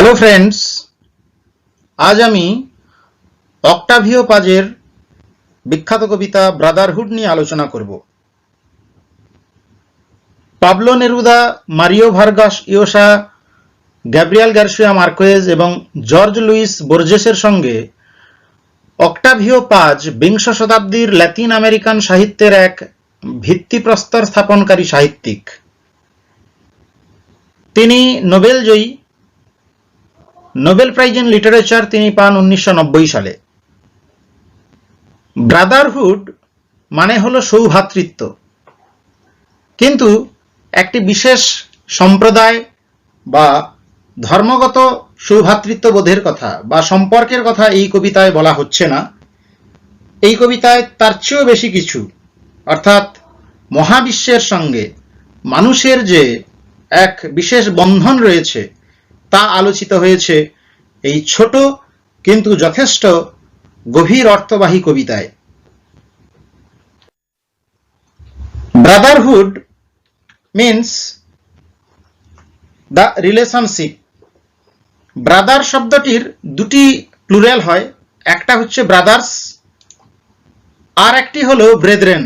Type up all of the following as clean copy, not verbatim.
Hello friends, আজ আমি Octavio পাজের বিখ্যাত কবিতা ব্রাদারহুড নিয়ে আলোচনা করব। Pablo Neruda, Mario Vargas Llosa, Gabriel Garcia Marquez এবং জর্জ লুইস বোর্জেসের সঙ্গে অক্টাভিও পাজ বিংশ শতাব্দীর ল্যাতিন আমেরিকান সাহিত্যের এক ভিত্তিপ্রস্তর স্থাপনকারী সাহিত্যিক। তিনি Nobel Joyee, Nobel prize in literature তিনি পান 1990 সালে। ব্রাদারহুড মানে হলো সৌভ্রাতৃত্ব, কিন্তু একটি বিশেষ সম্প্রদায় বা ধর্মগত সৌভ্রাতৃত্ববোধের কথা বা সম্পর্কের কথা এই কবিতায় বলা হচ্ছে না। এই কবিতায় তার চেয়েও বেশি কিছু, অর্থাৎ মহাবিশ্বের সঙ্গে মানুষের যে এক বিশেষ বন্ধন রয়েছে তা আলোচিত হয়েছে এই ছোট কিন্তু যথেষ্ট গভীর অর্থবাহী কবিতায়। Brotherhood means the relationship. Brother শব্দটির দুটি প্লুরাল হয়, একটা হচ্ছে ব্রাদার্স আর একটি হলো ব্রেদরেন।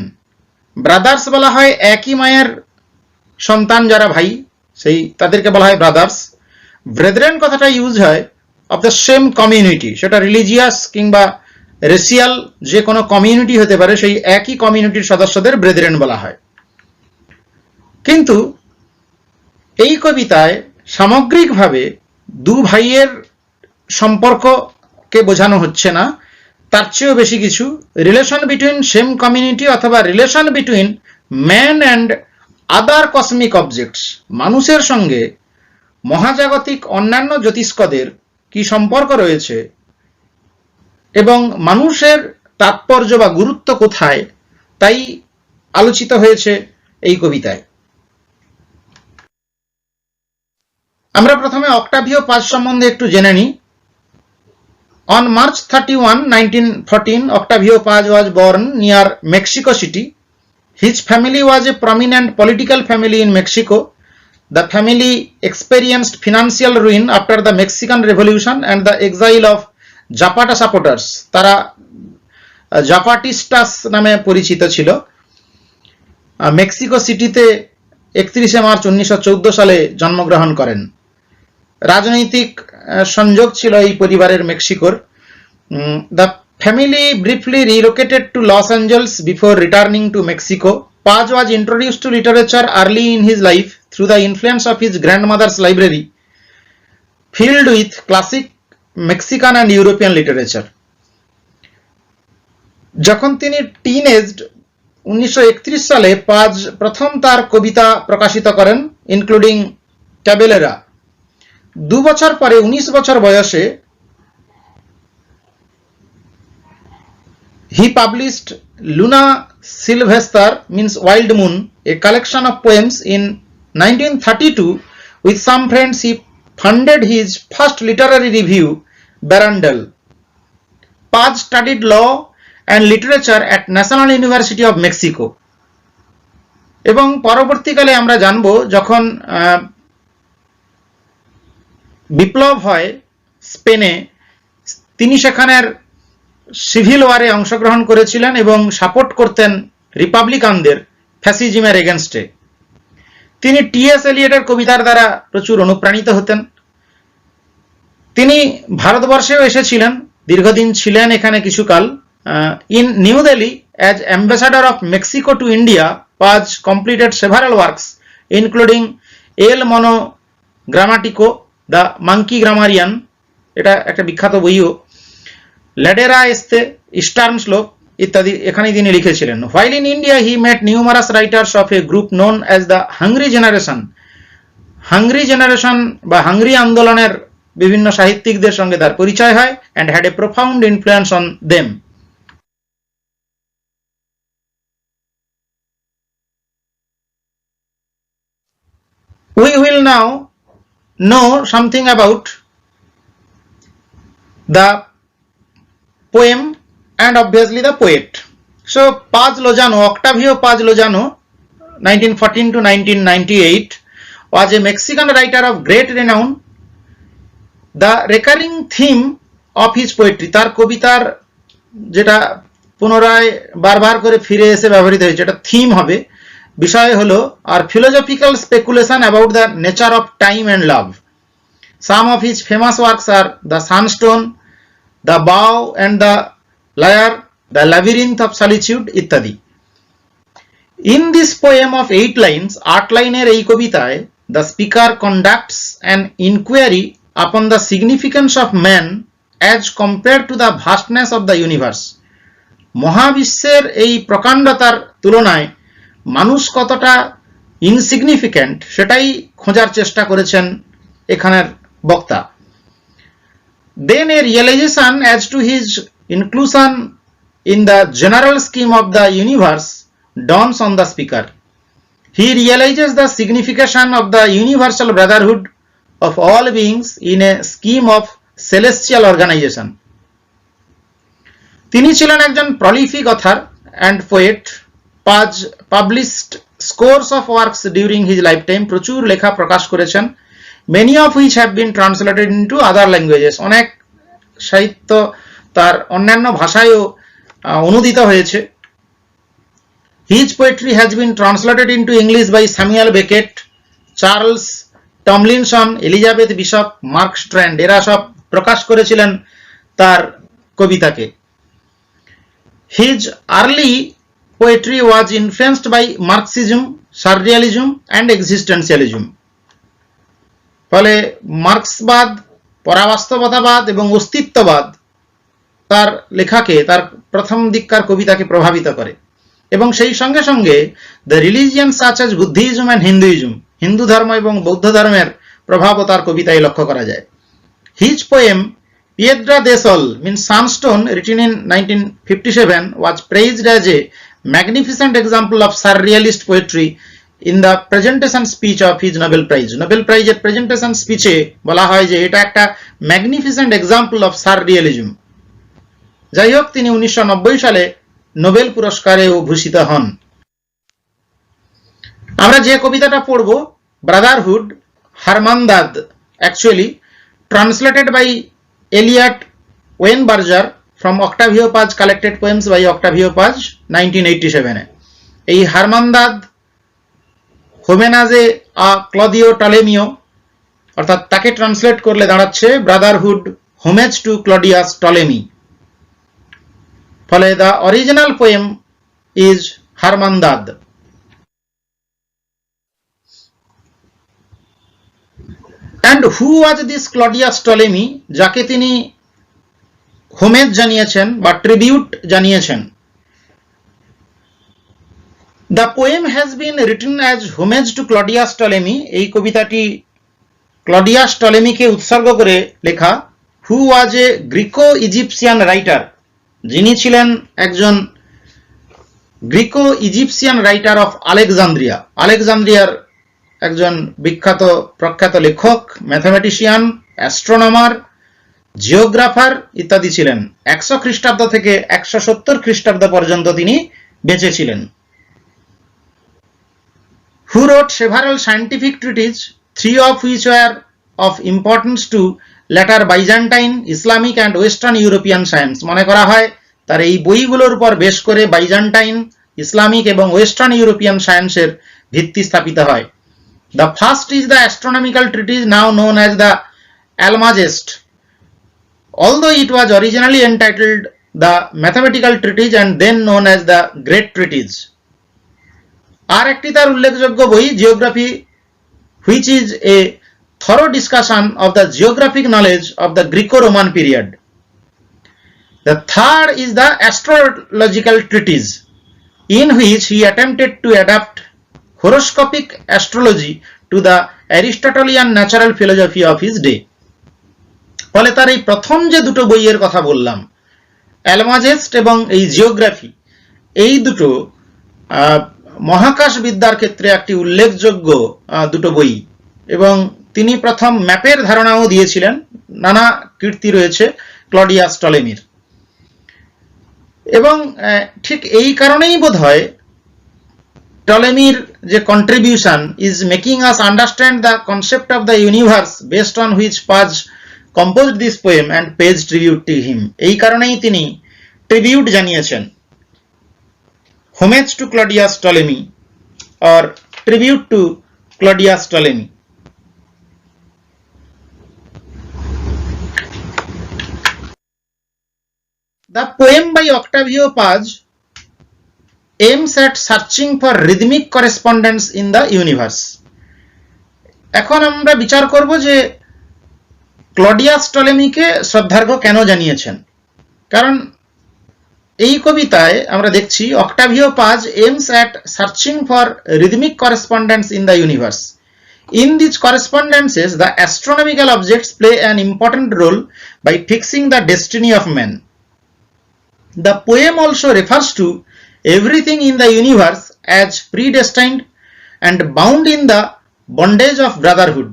ব্রাদার্স বলা হয় একই মায়ের সন্তান যারা ভাই, সেই তাদেরকে বলা হয় ব্রাদার্স। ব্রেদরেন কথাটা ইউজ হয় অফ দ্য সেম কমিউনিটি, সেটা রিলিজিয়াস কিংবা রেসিয়াল যে কোনো কমিউনিটি হতে পারে, সেই একই কমিউনিটির সদস্যদের ব্রেদরেন বলা হয়। কিন্তু এই কবিতায় সামগ্রিকভাবে দু ভাইয়ের সম্পর্ককে বোঝানো হচ্ছে না, তার চেয়েও বেশি কিছু রিলেশন বিটুইন সেম কমিউনিটি অথবা relation between man and other cosmic objects. মানুষের সঙ্গে মহাজাগতিক অন্যান্য জ্যোতিষ্কদের কি সম্পর্ক রয়েছে এবং মানুষের তাৎপর্য বা গুরুত্ব কোথায়, তাই আলোচিত হয়েছে এই কবিতায়। আমরা প্রথমে অক্টাভিও পাজ সম্বন্ধে একটু জেনে নিই। On March 31, 1914, Octavio Paz was born near Mexico City. His family was a prominent political family in Mexico. The family experienced financial ruin after the Mexican Revolution and the exile of Zapata supporters. তারা জাপাটিস্টাস নামে পরিচিত ছিল। Mexico সিটিতে 31 March 1914 সালে জন্মগ্রহণ করেন। রাজনৈতিক সংযোগ ছিল এই পরিবারের মেক্সিকোর। The family briefly relocated to Los Angeles before returning to Mexico. Paz was introduced to literature early in his life through the influence of his grandmother's library, filled with classic Mexican and European literature. যখন তিনি টিনএজড 1931 সালে পাজ প্রথম তার কবিতা প্রকাশিত করেন, including ক্যাবেলেরা। 2 বছর পরে 19 বছর বয়সে he published Luna Sylvester means Wild Moon, a collection of poems. In 1932, with some friends, he funded his first literary review, Barandal. Paz studied law and literature at National University of Mexico. এবং পরবর্তীকালে আমরা জানব, যখন বিপ্লব হয় স্পেনে, তিনি সেখানের civil ওয়ারে অংশগ্রহণ করেছিলেন এবং সাপোর্ট করতেন রিপাবলিকানদের ফ্যাসিজমের এগেনস্টে। তিনি টি.এস. এলিয়টের কবিতার দ্বারা প্রচুর অনুপ্রাণিত হতেন। তিনি ভারতবর্ষেও এসেছিলেন, দীর্ঘদিন ছিলেন এখানে কিছুকাল। In New Delhi as ambassador of Mexico to India, Paz completed several works including El Monogramatico, the Monkey Grammarian, এটা একটা বিখ্যাত বইও, ল্যাডেরা এস্তে, ইস্টার্ন স্লোপ ইত্যাদি এখানে তিনি লিখেছিলেন। While in India, he met numerous writers of a group known as the Hungry Generation. Hungry generation বা hungry আন্দোলনের বিভিন্ন সাহিত্যিকদের সঙ্গে তার পরিচয় হয় and had a profound influence on them. We will now know something about the poem and obviously the poet. So Paz Lozano, Octavio Paz Lozano, 1914 to 1998, was a Mexican writer of great renown the recurring theme of his poetry, তার কবিতার যেটা পুনরায় বারবার করে ফিরে এসে ব্যবহৃত হয়েছে, এটা থিম হবে, বিষয় হলো আর philosophical speculation about the nature of time and love. Some of his famous works are the Sunstone, the Bow and the Lyre, the Labyrinth of Solitude ইত্যাদি। In this poem of 8 lines, 8 লাইনের এই কবিতায়, the speaker conducts an inquiry upon the significance of man as compare to the vastness of the universe. মহাবিশ্বের এই প্রকাণ্ডতার তুলনায় মানুষ কতটা insignificant সেটাই খোঁজার চেষ্টা করেছেন এখানের বক্তা। Then a realization as to his inclusion in the general scheme of the universe dawns on the speaker. He realizes the signification of the universal brotherhood of all beings in a scheme of celestial organization. তিনি ছিলেন একজন prolific author and poet, published scores of works during his lifetime, প্রচুর লেখা প্রকাশ করেছেন, many of which have been translated into other languages, অনেক সাহিত্য তার অন্যান্য ভাষায়ও অনুদিত হয়েছে। His poetry has been translated into English by Samuel Beckett, Charles Tomlinson, Elizabeth Bishop, Mark Strand, এরা সব প্রকাশ করেছিলেন তার কবিতাকে। His early poetry was influenced by Marxism, Surrealism and Existentialism. ফলে মার্ক্সবাদ, পরাবাস্তবতাবাদ এবং অস্তিত্ববাদ তার লেখাকে, তার প্রথম দিককার কবিতাকে প্রভাবিত করে, এবং সেই সঙ্গে সঙ্গে the religion such as Buddhism and Hinduism, Hindu ধর্ম এবং বৌদ্ধ ধর্মের প্রভাবও তার কবিতায় লক্ষ্য করা যায়। His poem Piedra de Sol means Sunstone, written in 1957, was praised as a magnificent example of surrealist poetry in the presentation speech of his Nobel Prize. Nobel Prize এর প্রেজেন্টেশন স্পিচে বলা হয় যে এটা একটা ম্যাগনিফিসেন্ট এক্সাম্পল অফ সাররিয়ালিজম। যাই হোক, তিনি 1990 সালে নোবেল পুরস্কারেও ভূষিত হন। আমরা যে কবিতাটা পড়ব, brotherhood, Hermandad, actually translated by Eliot Weinberger from Octavio Paz, collected poems by Octavio Paz 1987 এ। এই হারমান্দাদ হোমেনাজে আ ক্লদিও টলেমিও, অর্থাৎ তাকে ট্রান্সলেট করলে দাঁড়াচ্ছে brotherhood homage to Claudius Ptolemy. ফলে the original poem is Hermandad. And who was this Claudius Ptolemy, যাকে তিনি homage জানিয়েছেন বা ট্রিবিউট জানিয়েছেন? The poem has been written as homage to Claudius Ptolemy, এই কবিতাটি ক্লডিয়াস টলেমিকে উৎসর্গ করে লেখা। Who was a Greco Egyptian writer, যিনি ছিলেন একজন Greco Egyptian writer of Alexandria, আলেকজান্দ্রিয়ার একজন বিখ্যাত প্রখ্যাত লেখক, ম্যাথমেটিশিয়ান, অ্যাস্ট্রোনমার, জিওগ্রাফার ইত্যাদি ছিলেন। 100 খ্রিস্টাব্দ থেকে 170 খ্রিস্টাব্দ পর্যন্ত তিনি বেঁচে ছিলেন। Who wrote several scientific treatises, 3 of which were of importance to later Byzantine, Islamic and Western European science. মনে করা হয় তার এই বইগুলোর উপর বেশ করে বাইজান্টাইন, ইসলামিক এবং ওয়েস্টার্ন ইউরোপিয়ান সায়েন্সের ভিত্তি স্থাপিত হয়। The first is the astronomical treatise now known as the Almagest, although it was originally entitled the Mathematical Treatise and then known as the Great Treatise. আর একটি তার উল্লেখযোগ্য বই geography, which is a thorough discussion of the geographic knowledge of the Greco-Roman period. The third is the Astrological Treatise, in which he attempted to adapt horoscopic astrology to the Aristotelian natural philosophy of his day. ফলে তার এই প্রথম যে দুটো বইয়ের কথা বললাম, অ্যালমাজেস্ট এবং এই জিওগ্রাফি, এই দুটো মহাকাশ বিদ্যার ক্ষেত্রে একটি উল্লেখযোগ্য দুটো বই, এবং তিনি প্রথম ম্যাপের ধারণাও দিয়েছিলেন। নানা কীর্তি রয়েছে ক্লডিয়াস টলেমির, এবং ঠিক এই কারণেই বোধহয় টলেমির যে contribution is making us understand the concept of the universe based on which Paz composed this poem and pays tribute to him. এই কারণেই তিনি tribute জানিয়েছেন, homage to Claudius Ptolemy or tribute to Claudius Ptolemy. The poem by Octavio Paz aims at searching for rhythmic correspondence in the universe. এখন আমরা বিচার করব যে Claudius টলেমিকে শ্রদ্ধার্ঘ্য কেন জানিয়েছেন। কারণ এই কবিতায় আমরা দেখছি Octavio Paz aims at searching for rhythmic correspondence in the universe. In these correspondences, the astronomical objects play an important role by fixing the destiny of man. The poem also refers to everything in the universe as predestined and bound in the bondage of brotherhood.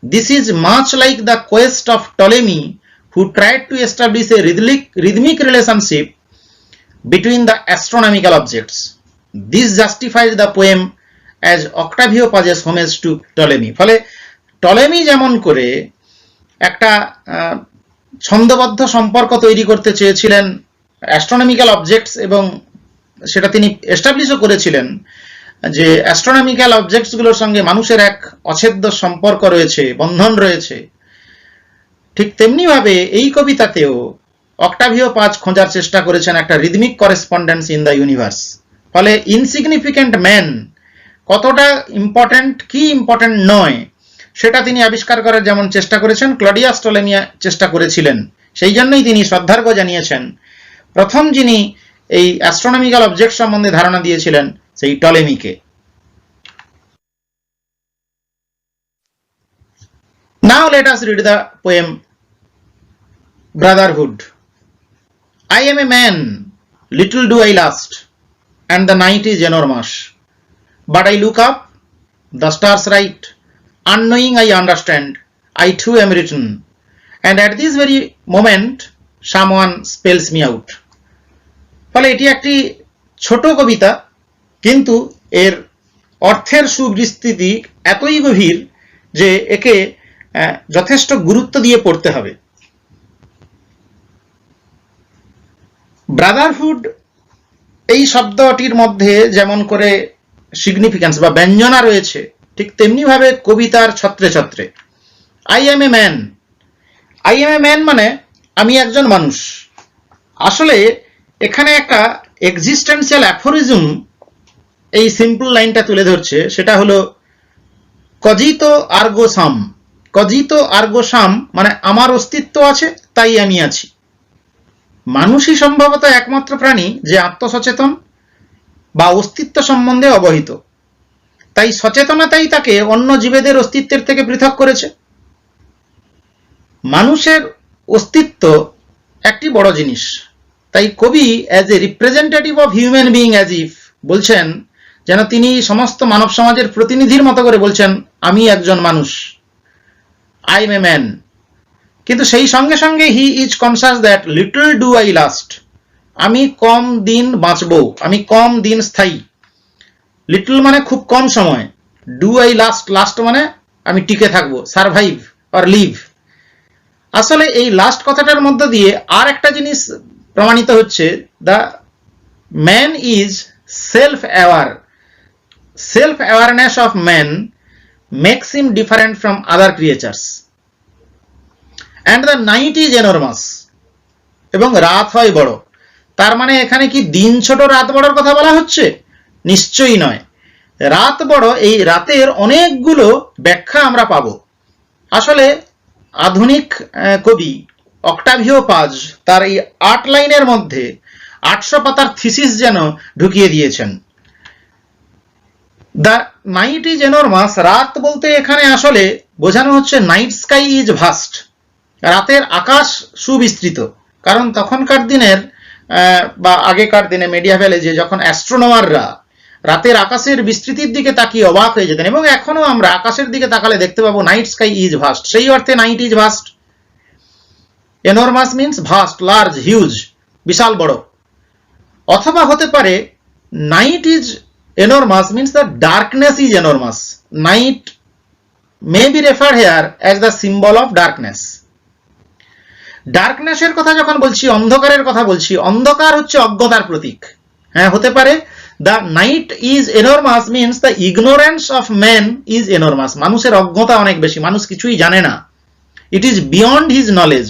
This is much like the quest of Ptolemy, who tried to establish a rhythmic relationship between the astronomical objects. This justifies the poem as Octavio Paz's homage to Ptolemy. ফলে Ptolemy যেমন করে একটা ছন্দবদ্ধ সম্পর্ক তৈরি করতে চেয়েছিলেন astronomical objects এবং সেটা তিনি এস্টাবলিশও করেছিলেন যে অ্যাস্ট্রোনমিক্যাল অবজেক্টসগুলোর সঙ্গে মানুষের এক অচ্ছেদ্য সম্পর্ক রয়েছে, বন্ধন রয়েছে, ঠিক তেমনিভাবে এই কবিতাতেও অক্টাভিও পাজ খোঁজার চেষ্টা করেছেন একটা rhythmic correspondence in the universe. ফলে ইনসিগনিফিক্যান্ট ম্যান কতটা ইম্পর্ট্যান্ট কি ইম্পর্ট্যান্ট নয় সেটা তিনি আবিষ্কার করার যেমন চেষ্টা করেছেন, ক্লডিয়াস টলেমি চেষ্টা করেছিলেন। সেই জন্যই তিনি শ্রদ্ধার্ঘ্য জানিয়েছেন প্রথম যিনি এই অ্যাস্ট্রোনমিক্যাল অবজেক্ট সম্বন্ধে ধারণা দিয়েছিলেন সেই টলেমিকে। Now let us read the poem Brotherhood. I am a man, little do I lust, and the night is enormous. But I look up, the stars right, unknowing I understand, I too am written, and at this very moment someone spells me out. ফলে এটি একটি ছোট কবিতা, কিন্তু এর অর্থের সুবিস্তৃতি এতই গভীর যে একে যথেষ্ট গুরুত্ব দিয়ে পড়তে হবে। ব্রাদারহুড এই শব্দটির মধ্যে যেমন করে সিগনিফিক্যান্স বা ব্যঞ্জনা রয়েছে, ঠিক তেমনি ভাবে কবিতার ছত্রে ছত্রে I am a man, I am a man মানে আমি একজন মানুষ। আসলে এখানে একটা এক্সিস্টেন্সিয়াল অ্যাফোরিজম এই সিম্পল লাইনটা তুলে ধরছে, সেটা হলো কজিতো আর্গো সাম। কজিতো আর্গো সাম মানে আমার অস্তিত্ব আছে তাই আমি আছি। মানুষই সম্ভবত একমাত্র প্রাণী যে আত্মসচেতন বা অস্তিত্ব সম্বন্ধে অবহিত, তাই সচেতনতাই তাকে অন্য জীবেদের অস্তিত্বের থেকে পৃথক করেছে। মানুষের অস্তিত্ব একটি বড় জিনিস, তাই কবি as a representative of human being as if বলছেন যেন তিনি সমস্ত মানব সমাজের প্রতিনিধির মতো করে বলছেন আমি একজন মানুষ, আই এম এ ম্যান। কিন্তু সেই সঙ্গে সঙ্গে he is conscious that little do I last, আমি কম দিন বাঁচব, আমি কম দিন স্থায়ী। লিটল মানে খুব কম সময়, ডু আই লাস্ট, লাস্ট মানে আমি টিকে থাকবো, সারভাইভ অর লিভ। আসলে এই লাস্ট কথাটার মধ্য দিয়ে আর একটা জিনিস প্রমাণিত হচ্ছে, the man is self aware. Self awareness of man makes him different from other creatures. And the night is enormous, এবং রাত হয় বড়। তার মানে এখানে কি দিন ছোট রাত বড়র কথা বলা হচ্ছে? নিশ্চয়ই নয়। রাত বড়, এই রাতের অনেকগুলো ব্যাখ্যা আমরা পাবো। আসলে আধুনিক কবি অক্টাভিও পাজ তার এই 8 লাইনের মধ্যে 800 পাতার থিসিস যেন ঢুকিয়ে দিয়েছেন। দ্য নাইট ইজ এনরমাস, রাত বলতে এখানে আসলে বোঝানো হচ্ছে নাইট স্কাই ইজ ভাস্ট, রাতের আকাশ সুবিস্তৃত। কারণ তখনকার দিনের বা আগেকার দিনে মেডিয়াভেল এজে যখন অ্যাস্ট্রোনমাররা রাতের আকাশের বিস্তৃতির দিকে তাকিয়ে অবাক হয়ে যেতেন, এবং এখনো আমরা আকাশের দিকে তাকালে দেখতে পাবো নাইট স্কাই ইজ ভাস্ট, সেই অর্থে night is vast. Enormous means vast, large, huge, বিশাল বড়। অথবা হতে পারে night is enormous means the darkness is enormous. Night may be referred here as the symbol of darkness. ডার্কনেসের কথা যখন বলছি, অন্ধকারের কথা বলছি, অন্ধকার হচ্ছে অজ্ঞতার প্রতীক। হ্যাঁ, হতে পারে the night is enormous means the ignorance of man is enormous. মানুষের অজ্ঞতা অনেক বেশি, মানুষ কিছুই জানে না। It is beyond his knowledge.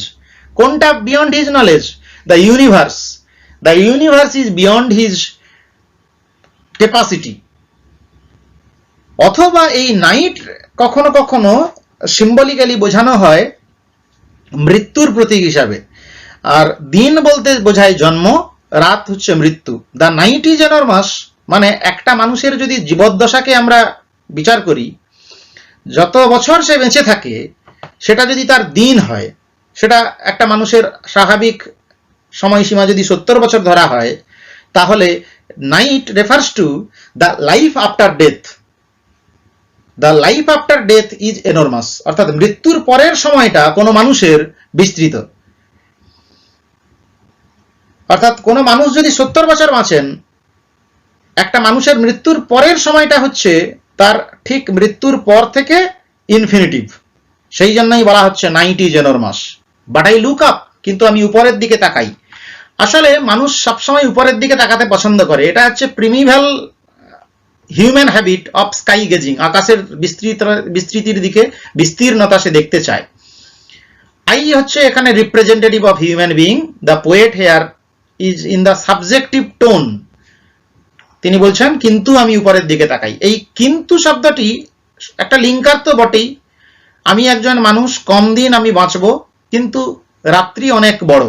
কোনটা beyond his knowledge? The universe. The universe is beyond his capacity. অথবা এই নাইট কখনো কখনো সিম্বলিক্যালি বোঝানো হয় মৃত্যুর প্রতীক হিসাবে, আর দিন বলতে বোঝায় জন্ম, রাত হচ্ছে মৃত্যু। দ্য নাইট ইজ এনরমাস মানে একটা মানুষের যদি জীবদ্দশাকে আমরা বিচার করি, যত বছর সে বেঁচে থাকে সেটা যদি তার দিন হয়, সেটা একটা মানুষের স্বাভাবিক সময়সীমা যদি 70 বছর ধরা হয়, তাহলে night refers to the life after death. The life after death is enormous, অর্থাৎ মৃত্যুর পরের সময়টা কোনো মানুষের বিস্তৃত। অর্থাৎ কোনো মানুষ যদি 70 বছর বাঁচেন, একটা মানুষের মৃত্যুর পরের সময়টা হচ্ছে তার ঠিক মৃত্যুর পর থেকে ইনফিনিটিভ। সেই জন্যই বলা হচ্ছে night is enormous. But I look up, কিন্তু আমি উপরের দিকে তাকাই। আসলে মানুষ সবসময় উপরের দিকে তাকাতে পছন্দ করে, এটা হচ্ছে primeval human habit of sky gazing. আকাশের বিস্তৃতির দিকে, বিস্তীর্ণতা সে দেখতে চায়। আই হচ্ছে এখানে representative of human being. The poet hair is in the subjective tone. তিনি বলছেন কিন্তু আমি উপরের দিকে তাকাই। এই কিন্তু শব্দটি একটা লিঙ্কার তো বটেই। আমি একজন মানুষ, কম দিন আমি বাঁচব, কিন্তু রাত্রি অনেক বড়।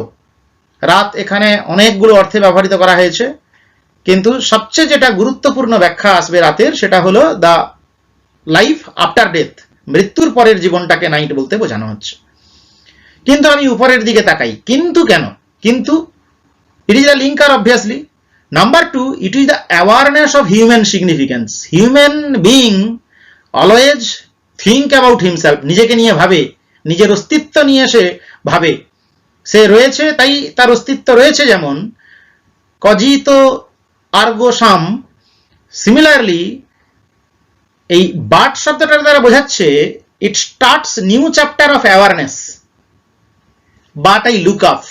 রাত এখানে অনেকগুলো অর্থে ব্যবহৃত করা হয়েছে, কিন্তু সবচেয়ে যেটা গুরুত্বপূর্ণ ব্যাখ্যা আসবে রাতের, সেটা হলো দ্য লাইফ আফটার ডেথ। মৃত্যুর পরের জীবনটাকে নাইট বলতে বোঝানো হচ্ছে। কিন্তু আমি উপরের দিকে তাকাই। কিন্তু কেন? কিন্তু it is a linker obviously. Number 2, it is the awareness of human significance. Human being always think about himself. নিজেকে নিয়ে ভাবে, নিজের অস্তিত্ব নিয়ে সে ভাবে। সে রয়েছে, তাই তার অস্তিত্ব রয়েছে। যেমন কজিত আর্গো সাম, সিমিলারলি এই বাট শব্দটার দ্বারা বোঝাচ্ছে it starts new chapter of awareness. But I look up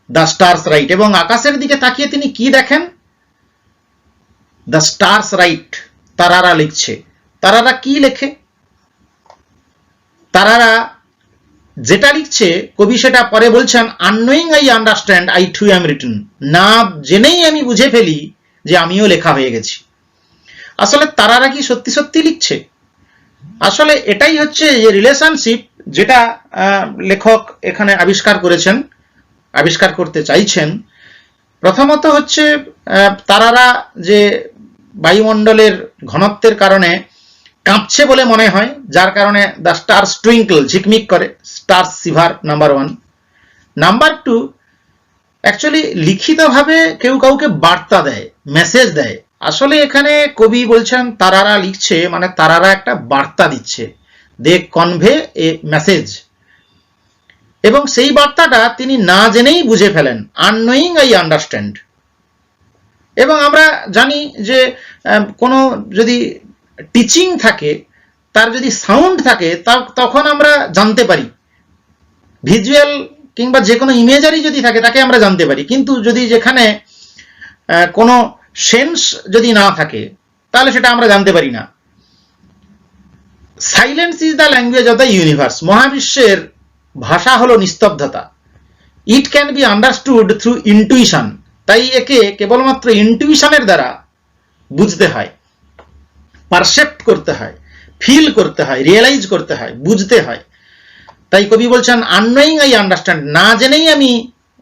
the stars right. এবং আকাশের দিকে তাকিয়ে তিনি কি দেখেন? দ্য স্টার্স রাইট, তারারা লিখছে। তারারা কি লেখে? তারারা যেটা লিখছে, কবি সেটা পরে বলছেন unknowing I understand I too am written. না জেনেই আমি বুঝে ফেলি যে আমিও লেখা হয়ে গেছি। আসলে তারারা কি সত্যি সত্যি লিখছে? আসলে এটাই হচ্ছে যে রিলেশনশিপ, যেটা লেখক এখানে আবিষ্কার করেছেন, আবিষ্কার করতে চাইছেন। প্রথমত হচ্ছে তারারা যে বায়ুমণ্ডলের ঘনত্বের কারণে কাঁপছে বলে মনে হয়, যার কারণে দ্য স্টার টুইঙ্কল, ঝিকমিক করে, স্টার সিভার, নাম্বার 1। নাম্বার 2, অ্যাকচুয়ালি লিখিতভাবে কেউ কাউকে বার্তা দেয়, মেসেজ দেয়। আসলে এখানে কবি বলছেন তারারা লিখছে, মানে তারারা একটা বার্তা দিচ্ছে। দে কনভে এ মেসেজ। এবং সেই বার্তাটা তিনি না জেনেই বুঝে ফেলেন, আননোয়িং আই আন্ডারস্ট্যান্ড। এবং আমরা জানি যে কোনো যদি টিচিং থাকে, তার যদি সাউন্ড থাকে, তখন আমরা জানতে পারি। ভিজুয়াল কিংবা যে কোনো ইমেজারি যদি থাকে, তাকে আমরা জানতে পারি। কিন্তু যদি যেখানে কোনো সেন্স যদি না থাকে, তাহলে সেটা আমরা জানতে পারি না। Silence is the language of the universe. মহাবিশ্বের ভাষা হলো নিস্তব্ধতা। It can be understood through intuition. তাই একে কেবলমাত্র ইনটুইশনের দ্বারা বুঝতে হয়, পারসেপ্ট করতে হয়, ফিল করতে হয়, রিয়েলাইজ করতে হয়, বুঝতে হয়। তাই কবি বলছেন আননোয়িং আই আন্ডারস্ট্যান্ড, না জেনেই আমি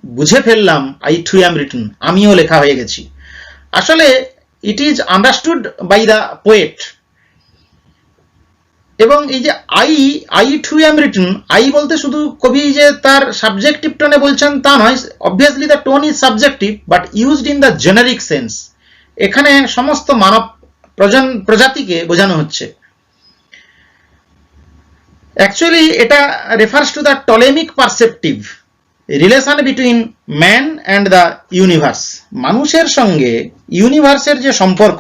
বুঝে ফেললাম, আই টু অ্যাম রিটেন, আমিও লেখা হয়ে গেছি। আসলে it is understood by the poet. এবং এই যে I too am written, I বলতে শুধু কবি যে তার সাবজেক্টিভ টোনে বলছেন তা নয়। Obviously the tone is subjective, but used in the generic sense. এখানে সমস্ত মানব প্রজাতিকে বোঝানো হচ্ছে। অ্যাকচুয়ালি এটা refers to the Ptolemaic perceptive relation between man and the universe. মানুষের সঙ্গে ইউনিভার্সের যে সম্পর্ক,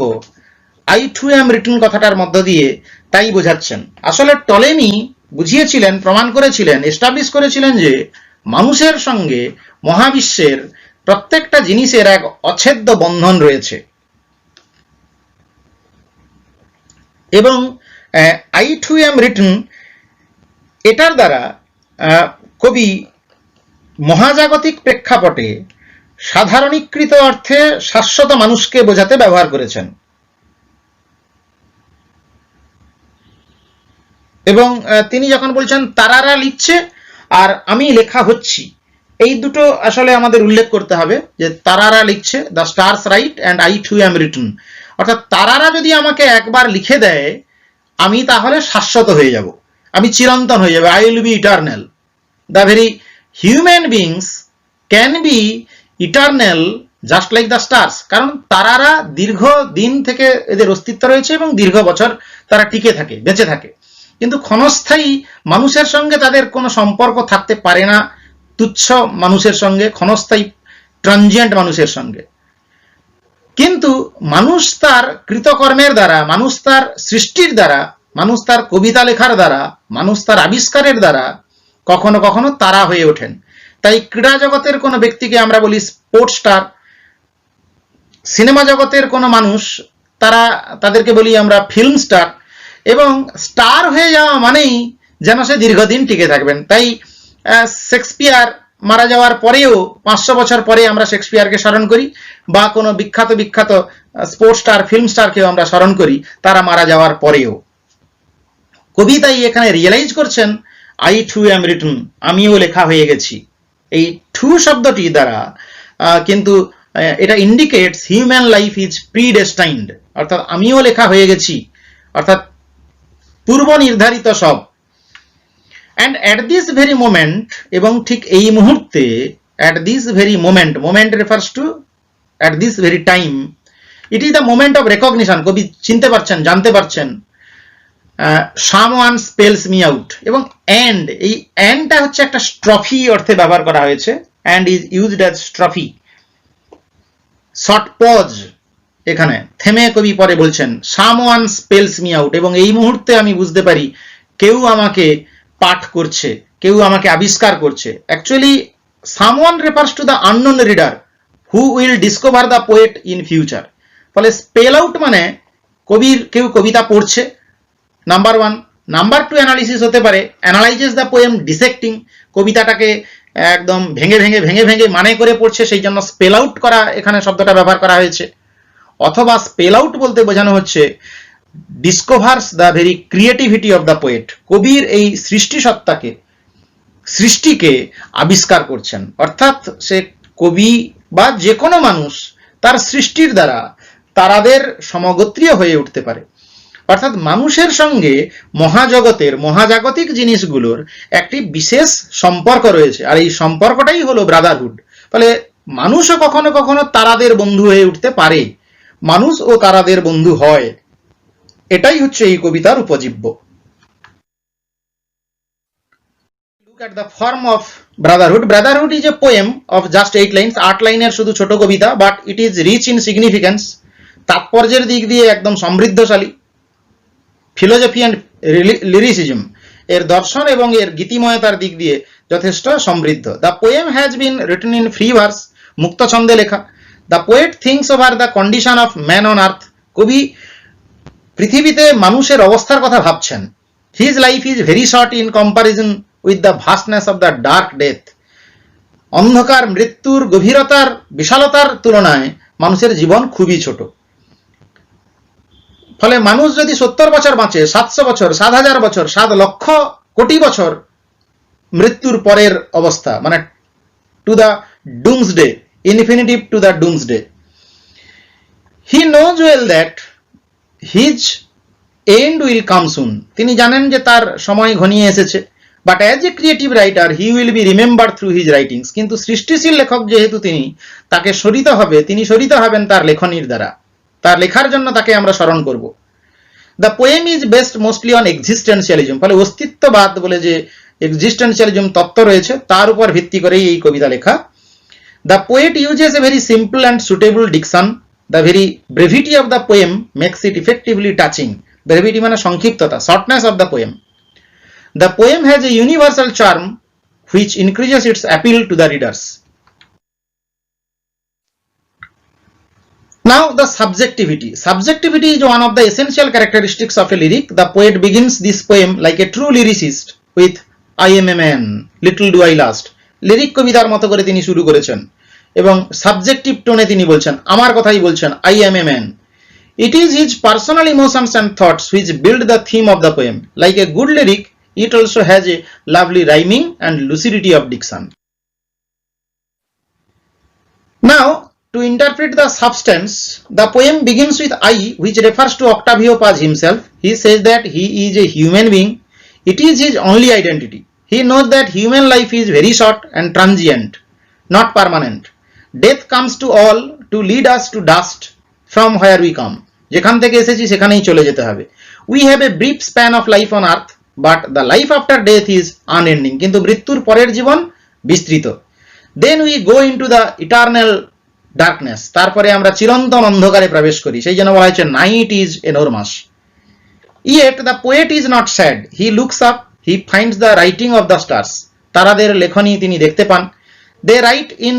আই টু অ্যাম রিটেন কথাটার মধ্য দিয়ে তাই বোঝাচ্ছেন। আসলে টলেমি বুঝিয়েছিলেন, প্রমাণ করেছিলেন, এস্টাবলিশ করেছিলেন যে মানুষের সঙ্গে মহাবিশ্বের প্রত্যেকটা জিনিসের এক অচ্ছেদ্য বন্ধন রয়েছে। এবং I too am written এটার দ্বারা কবি মহাজাগতিক প্রেক্ষাপটে সাধারণীকৃত অর্থে শাশ্বত মানুষকে বোঝাতে ব্যবহার করেছেন। এবং তিনি যখন বলছেন তারারা লিখছে আর আমি লেখা হচ্ছি, এই দুটো আসলে আমাদের উল্লেখ করতে হবে যে তারারা লিখছে, the stars right and I too am written, অর্থাৎ তারারা যদি আমাকে একবার লিখে দেয় আমি তাহলে শাশ্বত হয়ে যাব, আমি চিরন্তন হয়ে যাব, I will be eternal. The very human beings can be eternal just like the stars, কারণ তারারা দীর্ঘ দিন থেকে এদের অস্তিত্ব রয়েছে এবং দীর্ঘ বছর তারা টিকে থাকে, বেঁচে থাকে, কিন্তু ক্ষণস্থায়ী মানুষের সঙ্গে তাদের কোনো সম্পর্ক থাকতে পারে না, তুচ্ছ মানুষের সঙ্গে, ক্ষণস্থায়ী ট্রানজিয়েন্ট মানুষের সঙ্গে। কিন্তু মানুষ তার কৃতকর্মের দ্বারা, মানুষ তার সৃষ্টির দ্বারা, মানুষ তার কবিতা লেখার দ্বারা, মানুষ তার আবিষ্কারের দ্বারা কখনো কখনো তারা হয়ে ওঠেন। তাই ক্রীড়া জগতের কোনো ব্যক্তিকে আমরা বলি স্পোর্টস স্টার, সিনেমা জগতের কোনো মানুষ তাদেরকে বলি আমরা ফিল্ম স্টার, এবং স্টার হয়ে যাওয়া মানেই যেন সে দীর্ঘদিন টিকে থাকবেন। তাই শেক্সপিয়ার মারা যাওয়ার পরেও 500 বছর পরে আমরা শেক্সপিয়ারকে স্মরণ করি, বা কোনো বিখ্যাত বিখ্যাত স্পোর্টস স্টার, ফিল্ম স্টারকেও আমরা স্মরণ করি তারা মারা যাওয়ার পরেও। কবি তাই এখানে রিয়েলাইজ করছেন I too am written, আমিও লেখা হয়ে গেছি। এই টু শব্দটি দ্বারা কিন্তু এটা ইন্ডিকেটস হিউম্যান লাইফ ইজ প্রিডেস্টাইন্ড, অর্থাৎ আমিও লেখা হয়ে গেছি, অর্থাৎ পূর্ব নির্ধারিত সব। And at this very moment, এবং ঠিক এই মুহূর্তে, at this very moment, moment refers to at this very time, it is the moment of recognition, কবি চিনতে পারছেন, জানতে পারছেন, someone spells me out, এবং and, এই andটা হচ্ছে একটা স্ট্রফি অর্থে ব্যবহার করা হয়েছে, and is used as strophe, short pause, এখানে থেমে কবি পরে বলছেন someone spells me out, এবং এই মুহূর্তে আমি বুঝতে পারি কেউ আমাকে পাঠ করছে, কেউ আমাকে আবিষ্কার করছে। Actually someone refers to the unknown reader who will discover the poet in future, ফলে স্পেল আউট মানে কেউ কবিতা পড়ছে, নাম্বার 1। নাম্বার 2 অ্যানালিসিস হতে পারে অ্যানালাইজেস দ্য পোয়েম ডিসেক্টিং, কবিতাটাকে একদম ভেঙে ভেঙে ভেঙে ভেঙে মানে করে পড়ছে, সেই জন্য স্পেল আউট করা এখানে শব্দটা ব্যবহার করা হয়েছে। অথবা স্পেল আউট বলতে বোঝানো হচ্ছে discovers the very creativity of the poet, কবির এই সৃষ্টিসত্তাকে, সৃষ্টিকে আবিষ্কার করছেন, অর্থাৎ সে কবি বা যে কোনো মানুষ তার সৃষ্টির দ্বারা তারাদের সমগোত্রীয় হয়ে উঠতে পারে। অর্থাৎ মানুষের সঙ্গে মহাজগতের, মহাজাগতিক জিনিসগুলোর একটি বিশেষ সম্পর্ক রয়েছে, আর এই সম্পর্কটাই হলো ব্রাদারহুড। ফলে মানুষও কখনো কখনো তারাদের বন্ধু হয়ে উঠতে পারে, মানুষ ও তারাদের বন্ধু হয়, এটাই হচ্ছে এই কবিতার উপজীব্য। Look at the form of brotherhood. Brotherhood is a poem of just 8 lines, 8 লাইনের শুধু ছোট কবিতা, but it is rich in significance, তাৎপর্যের দিক দিয়ে একদম সমৃদ্ধশালী। ফিলোসফি অ্যান্ড লিরিসিজম, এর দর্শন এবং এর গীতিময়তার দিক দিয়ে যথেষ্ট সমৃদ্ধ। The poem has been written in free verse, মুক্ত ছন্দে লেখা। The poet thinks over the condition of man on earth, কবি পৃথিবীতে মানুষের অবস্থার কথা ভাবছেন। His life is very short in comparison with the vastness of the dark death, অন্ধকার মৃত্যুর গভীরতার বিশালতার তুলনায় মানুষের জীবন খুবই ছোট। ফলে মানুষ যদি 70 বছর বাঁচে, 700 বছর, 7,000 বছর, 7 লক্ষ কোটি বছর মৃত্যুর পরের অবস্থা, মানে to the doomsday, infinitive to the doomsday. He knows well that his end will come soon, তিনি জানেন যে তার সময় ঘনিয়ে এসেছে। But as a creative writer he will be remembered through his writings, কিন্তু সৃষ্টিশীল লেখক যেহেতু তিনি, তাকে তিনি স্মরিত হবেন তার লেখনীর দ্বারা, তার লেখার জন্য তাকে আমরা স্মরণ করব। The poem is best mostly on existentialism, ফলে অস্তিত্ববাদ বলে যে এক্সিস্টেন্সিয়ালিজম তত্ত্ব রয়েছে তার উপর ভিত্তি করেই এই কবিতা লেখা। The poet uses a very simple and suitable diction, the very brevity of the poem makes it effectively touching, brevity মানে সংক্ষিপ্ততা, shortness of the poem. The poem has a universal charm which increases its appeal to the readers. Now the subjectivity. Subjectivity is one of the essential characteristics of a lyric. The poet begins this poem like a true lyricist with I am a man, little do I last. Lyric কবিতার মতো করে তিনি শুরু করেছেন এবং subjective টোনে তিনি বলছেন, আমার কথাই বলছেন, I am a man. It is his personal emotions and thoughts which build the theme of the poem. Like a good lyric, it also has a lovely rhyming and lucidity of diction. Now, to interpret the substance, the poem begins with I, which refers to Octavio Paz himself. He says that he is a human being. It is his only identity. He knows that human life is very short and transient, not permanent. Death comes to all to lead us to dust from where we come. যেখান থেকে এসেছি সেখানেই চলে যেতে হবে. We have a brief span of life on earth, but the life after death is unending. কিন্তু মৃত্যুর পরের জীবন বিস্তৃত. Then we go into the eternal darkness. তারপরে আমরা চিরন্তন অন্ধকারে প্রবেশ করি. সেই জন্য বলা হয়েছে night is enormous. Yet the poet is not sad. He looks up, he finds the writing of the stars. তারাদের লেখনী তিনি দেখতে পান. They write in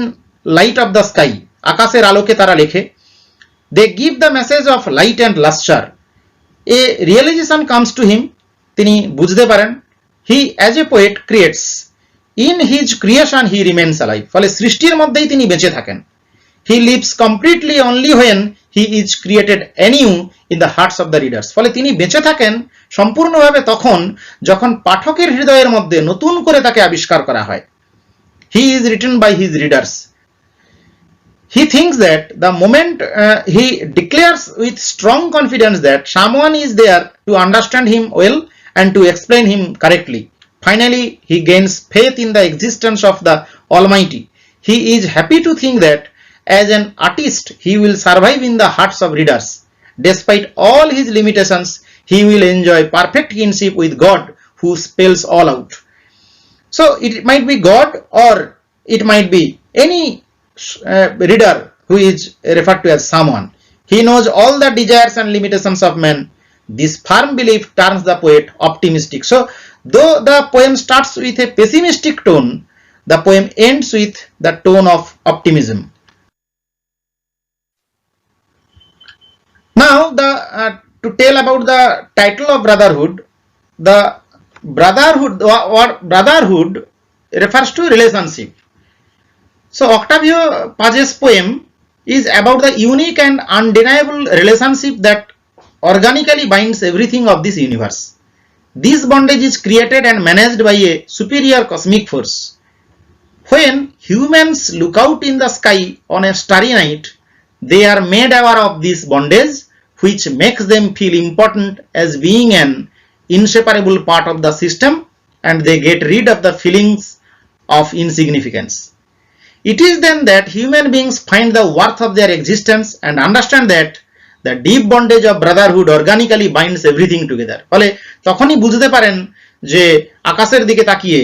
light of the sky. আকাশের আলোকে তারা লেখে. They give the message of light and lustre. A realization comes to him. তিনি বুঝতে পারেন. He as a poet creates. In his creation he remains alive. ফলে সৃষ্টির মধ্যেই তিনি বেঁচে থাকেন. He lives completely only when he is created anew in the hearts of the readers. ফলে তিনি বেঁচে থাকেন সম্পূর্ণভাবে তখন যখন পাঠকের হৃদয়ের মধ্যে নতুন করে তাকে আবিষ্কার করা হয়. He is written by his readers. He thinks that the moment he declares with strong confidence that someone is there to understand him well and to explain him correctly. Finally, he gains faith in the existence of the Almighty. He is happy to think that as an artist, he will survive in the hearts of readers. Despite all his limitations, he will enjoy perfect kinship with God who spells all out. So it might be God or it might be any reader who is referred to as someone. He knows all the desires and limitations of man. This firm belief turns the poet optimistic. So though the poem starts with a pessimistic tone, the poem ends with the tone of optimism. Now to tell about the title of Brotherhood, the brotherhood refers to relationship. So Octavio Paz's poem is about the unique and undeniable relationship that organically binds everything of this universe. This bondage is created and managed by a superior cosmic force. When humans look out in the sky on a starry night, they are made aware of this bondage, which makes them feel important as being an inseparable part of the system, and they get rid of the feelings of insignificance. It is then that human beings find the worth of their existence and understand that the deep bondage of brotherhood organically binds everything together. ফলে তখনই বুঝতে পারেন যে আকাশের দিকে তাকিয়ে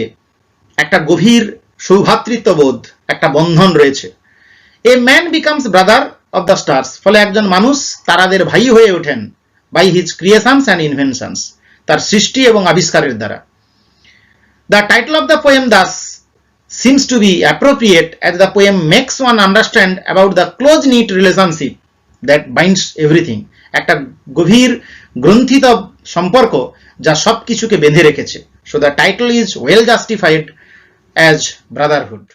একটা গভীর সৌভ্রাতৃত্ববোধ, একটা বন্ধন রয়েছে. A man becomes brother of the stars. ফলে একজন মানুষ তারাদের ভাই হয়ে ওঠেন by his creations and inventions. তার সৃষ্টি এবং আবিষ্কারের দ্বারা. The title of the poem thus seems to be appropriate as the poem makes one understand about the close-knit relationship that binds everything. একটা গভীর গ্রন্থিত সম্পর্ক যা সবকিছুকে বেঁধে রেখেছে. So the title is well justified as Brotherhood.